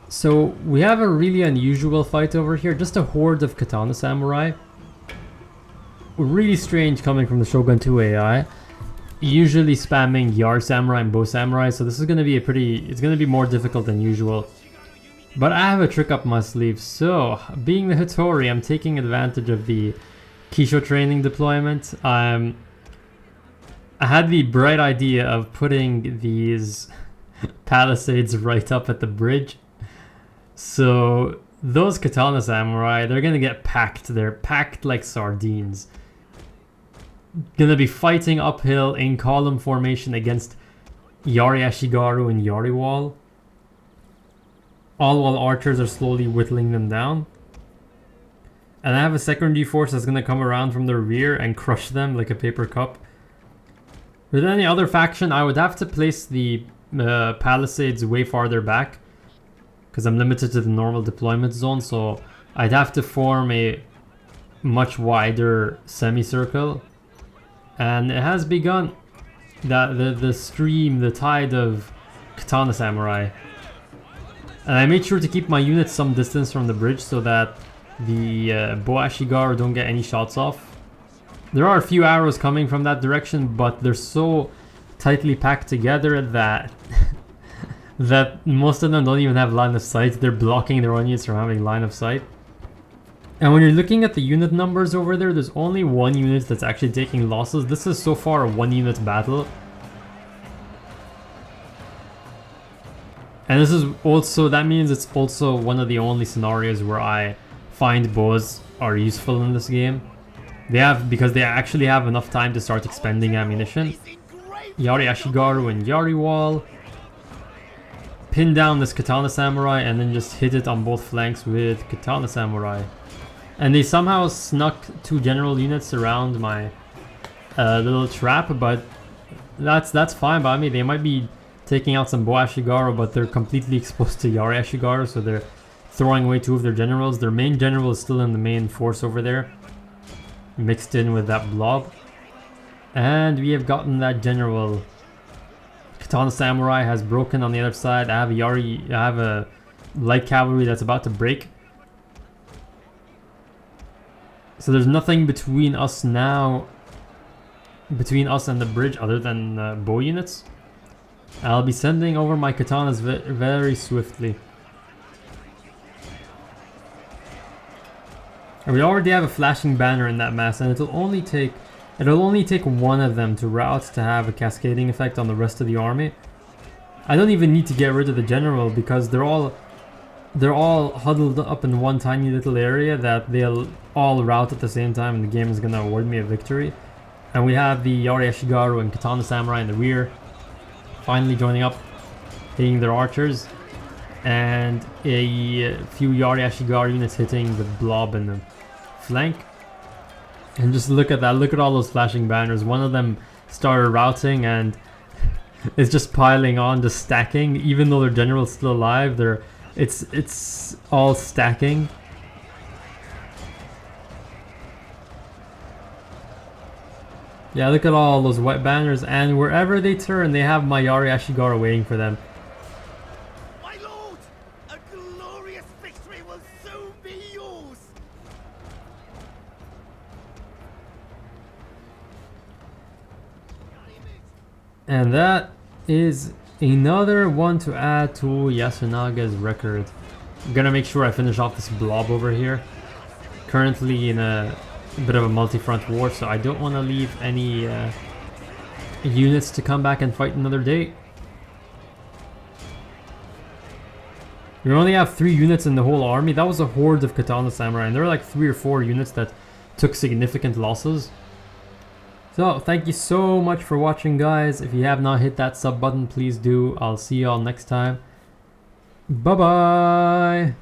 So we have a really unusual fight over here, just a horde of katana samurai. Really strange coming from the Shogun 2 AI. Usually spamming Yar Samurai and Bow Samurai, so this is gonna be it's gonna be more difficult than usual. But I have a trick up my sleeve, so being the Hattori, I'm taking advantage of the Kisho training deployment. I had the bright idea of putting these palisades right up at the bridge. So those katana samurai, they're gonna get packed. They're packed like sardines. Gonna be fighting uphill in column formation against Yari Ashigaru and Yari Wall. All while archers are slowly whittling them down. And I have a second GeForce that's gonna come around from the rear and crush them like a paper cup. With any other faction, I would have to place the palisades way farther back, because I'm limited to the normal deployment zone, so I'd have to form a much wider semicircle. And it has begun. The stream, the tide of katana samurai. And I made sure to keep my units some distance from the bridge so that the Bow Ashigaru don't get any shots off. There are a few arrows coming from that direction, but they're so tightly packed together that that most of them don't even have line of sight. They're blocking their own units from having line of sight. And when you're looking at the unit numbers over there, there's only one unit that's actually taking losses. This is so far a 1-unit battle. And this is also, that means it's also one of the only scenarios where I find bows are useful in this game. Because they actually have enough time to start expending ammunition. Yari Ashigaru and Yari Wall. Pin down this katana samurai and then just hit it on both flanks with katana samurai. And they somehow snuck 2 general units around my little trap, but that's fine by me. They might be taking out some Bow Ashigaru, but they're completely exposed to Yari Ashigaru, so they're throwing away 2 of their generals. Their main general is still in the main force over there, mixed in with that blob. And we have gotten that general. Katana Samurai has broken on the other side. I have a light cavalry that's about to break. So there's nothing between us now, between us and the bridge other than bow units. I'll be sending over my katanas very swiftly. And we already have a flashing banner in that mass, and it'll only take one of them to route to have a cascading effect on the rest of the army. I don't even need to get rid of the general because they're all huddled up in one tiny little area that they'll all route at the same time, and the game is gonna award me a victory. And we have the Yari Ashigaru and Katana Samurai in the rear, finally joining up, hitting their archers, and a few Yari Ashigaru units hitting the blob in the flank. And just look at that, look at all those flashing banners. One of them started routing and it's just piling on, just stacking. Even though their general's still alive, it's all stacking. Yeah, look at all those white banners, and wherever they turn, they have my Yari Ashigaru waiting for them. My lord, a glorious victory will soon be yours. And that is another one to add to Yasunaga's record. I'm gonna make sure I finish off this blob over here. Currently in a bit of a multi-front war, so I don't want to leave any units to come back and fight another day. We only have 3 units in the whole army. That was a horde of Katana Samurai, and there were like 3 or 4 units that took significant losses. So thank you so much for watching, guys. If you have not hit that sub button, please do. I'll see you all next time. Bye bye.